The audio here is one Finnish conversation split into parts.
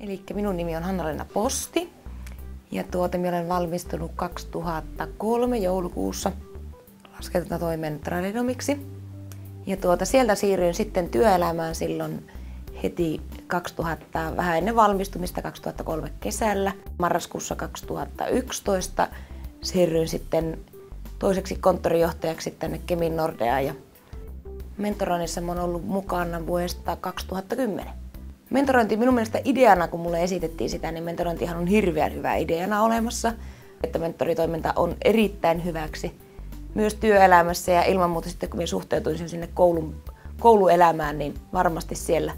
Eli minun nimi on Hanna-Leena Posti ja minä olen valmistunut 2003 joulukuussa laskettuna toimen tradenomiksi. Ja sieltä siirryin sitten työelämään silloin heti 2000, vähän ennen valmistumista 2003 kesällä. Marraskuussa 2011 siirryin sitten toiseksi konttorijohtajaksi tänne Kemin Nordeaan ja mentoroinnissa olen ollut mukana vuodesta 2010. Mentorointi minun mielestä ideana, kun mulle esitettiin sitä, niin mentorointihan on hirveän hyvä ideana olemassa. Että mentoritoiminta on erittäin hyväksi myös työelämässä ja ilman muuta sitten kun minä suhteutuin sinne kouluelämään, niin varmasti siellä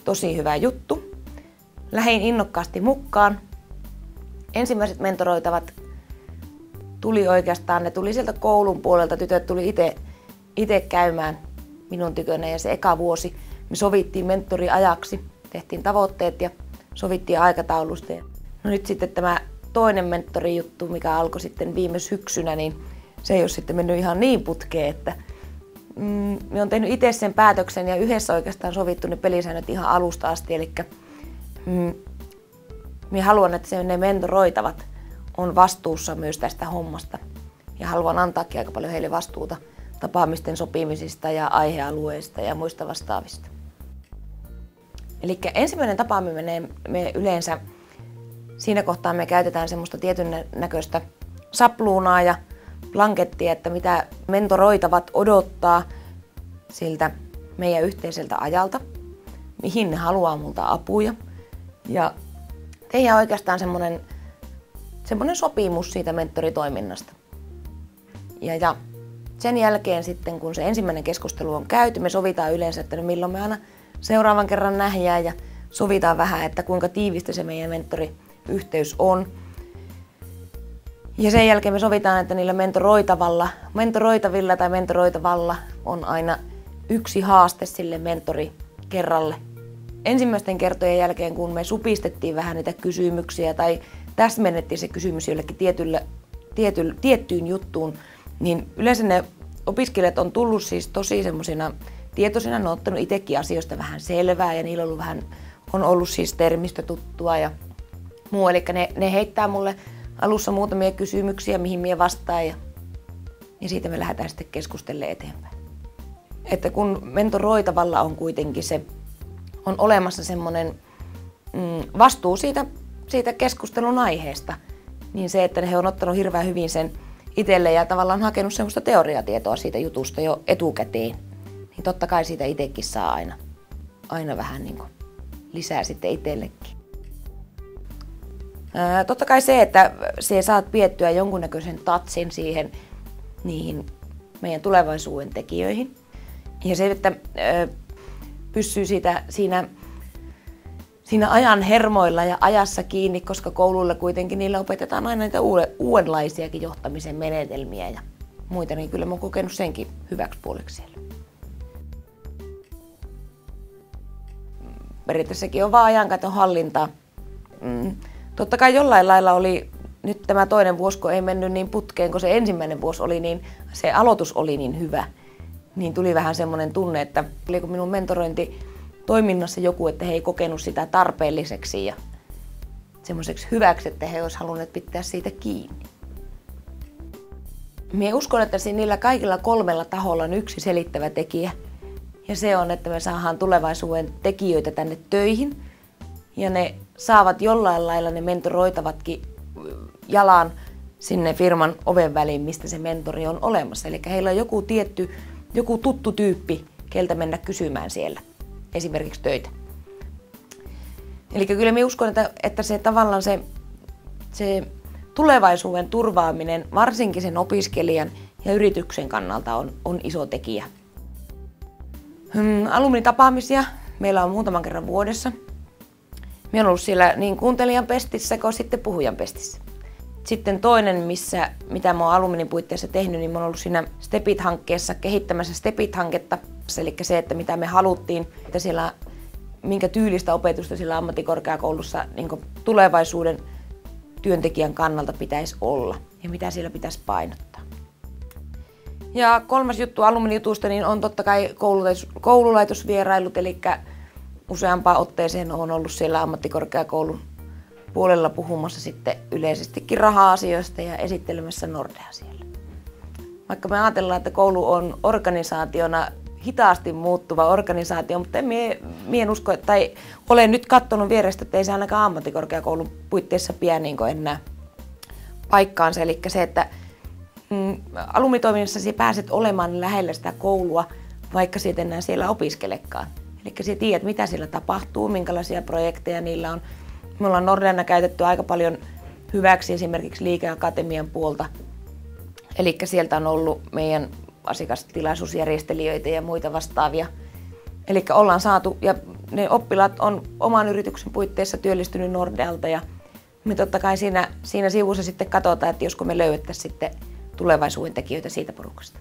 tosi hyvä juttu. Lähdin innokkaasti mukaan. Ensimmäiset mentoroitavat ne tuli sieltä koulun puolelta, tytöt tuli itse käymään minun tykönä ja se eka vuosi me sovittiin mentoriajaksi, tehtiin tavoitteet ja sovittiin aikataulusta. No nyt sitten tämä toinen mentorijuttu, mikä alkoi sitten viime syksynä, niin se ei ole sitten mennyt ihan niin putkeen, että minä olen tehnyt itse sen päätöksen ja yhdessä oikeastaan sovittu ne pelisäännöt ihan alusta asti. Eli minä haluan, että ne mentoroitavat on vastuussa myös tästä hommasta ja haluan antaakin aika paljon heille vastuuta tapaamisten sopimisista ja aihealueista ja muista vastaavista. Eli ensimmäinen tapaaminen me yleensä siinä kohtaa me käytetään semmoista tietyn näköistä sapluunaa ja blankettia, että mitä mentoroitavat odottaa siltä meidän yhteiseltä ajalta, mihin ne haluaa multa apuja. Ja tehdään oikeastaan semmoinen sopimus siitä mentoritoiminnasta. Ja sen jälkeen sitten, kun se ensimmäinen keskustelu on käyty, me sovitaan yleensä, että milloin me aina seuraavan kerran nähdään ja sovitaan vähän, että kuinka tiivistä se meidän mentoriyhteys on. Ja sen jälkeen me sovitaan, että niillä mentoroitavilla tai mentoroitavalla on aina yksi haaste sille mentorikerralle. Ensimmäisten kertojen jälkeen, kun me supistettiin vähän niitä kysymyksiä tai täsmennettiin se kysymys jollekin tiettyyn juttuun, niin yleensä ne opiskelijat on tullut siis tosi semmoisina tietoisina, ne on ottanut itsekin asioista vähän selvää ja niillä on ollut siis termistö tuttua ja muu. Eli ne heittää mulle alussa muutamia kysymyksiä, mihin minä vastaan ja siitä me lähdetään sitten keskustelemaan eteenpäin. Että kun mentoroitavalla on kuitenkin on olemassa semmoinen vastuu siitä keskustelun aiheesta, niin se, että he on ottanut hirveän hyvin sen itselle ja tavallaan hakenut semmoista teoriatietoa siitä jutusta jo etukäteen, niin totta kai siitä itsekin saa aina vähän niin kuin lisää sitten itsellekin. Totta kai se, että se saat piettyä jonkunnäköisen tatsin niihin meidän tulevaisuuden tekijöihin. Ja se, että pysyy siinä ajan hermoilla ja ajassa kiinni, koska koululla kuitenkin niillä opetetaan aina niitä uudenlaisiakin johtamisen menetelmiä ja muita, niin kyllä mä oon kokenut senkin hyväksi puoleksi siellä. Periaatteessakin on vaan ajankäytön hallintaa. Totta kai jollain lailla oli nyt tämä toinen vuosi, kun ei mennyt niin putkeen, kun se ensimmäinen vuosi oli niin, se aloitus oli niin hyvä, niin tuli vähän semmoinen tunne, että oliko minun mentorointitoiminnassa joku, että he ei kokenut sitä tarpeelliseksi ja semmoiseksi hyväksi, että he olisivat halunneet pitää siitä kiinni. Minä uskon, että niillä kaikilla kolmella taholla on yksi selittävä tekijä ja se on, että me saadaan tulevaisuuden tekijöitä tänne töihin. Ja ne saavat jollain lailla ne mentoroitavatkin jalan sinne firman oven väliin, mistä se mentori on olemassa. Eli heillä on joku tuttu tyyppi, keltä mennä kysymään siellä, esimerkiksi töitä. Eli kyllä minä uskon, että se tavallaan se tulevaisuuden turvaaminen, varsinkin sen opiskelijan ja yrityksen kannalta on iso tekijä. Alumnitapaamisia meillä on muutaman kerran vuodessa. Minä olen ollut siellä niin kuuntelijan pestissä kuin sitten puhujan pestissä. Sitten toinen, mitä minä olen alumnin puitteissa tehnyt, niin minä olen ollut siinä STEPit-hankkeessa kehittämässä STEPit-hanketta. Eli se, että mitä me haluttiin, että siellä, minkä tyylistä opetusta siellä ammattikorkeakoulussa niin tulevaisuuden työntekijän kannalta pitäisi olla ja mitä siellä pitäisi painottaa. Ja kolmas juttu alumnijutusta niin on totta kai koululaitosvierailut, eli useampaan otteeseen olen ollut siellä ammattikorkeakoulun puolella puhumassa sitten yleisestikin raha-asioista ja esittelemässä Nordea siellä. Vaikka me ajatellaan, että koulu on organisaationa hitaasti muuttuva organisaatio, mutta en usko, tai olen nyt katsonut vierestä, että ei se ainakaan ammattikorkeakoulun puitteissa pian niin enää paikkaansa. Eli se, että alumnitoiminnassa pääset olemaan lähellä sitä koulua, vaikka siitä enää siellä opiskelekaan. Eli sinä tiedät, mitä siellä tapahtuu, minkälaisia projekteja niillä on. Me ollaan Nordeana käytetty aika paljon hyväksi esimerkiksi liikeakatemian puolta. Eli sieltä on ollut meidän asiakastilaisuusjärjestelijöitä ja muita vastaavia. Eli ollaan saatu, ja ne oppilaat on oman yrityksen puitteissa työllistynyt Nordealta. Ja me totta kai siinä sivussa sitten katsotaan, että josko me löydettäisiin sitten tulevaisuuden tekijöitä siitä porukasta.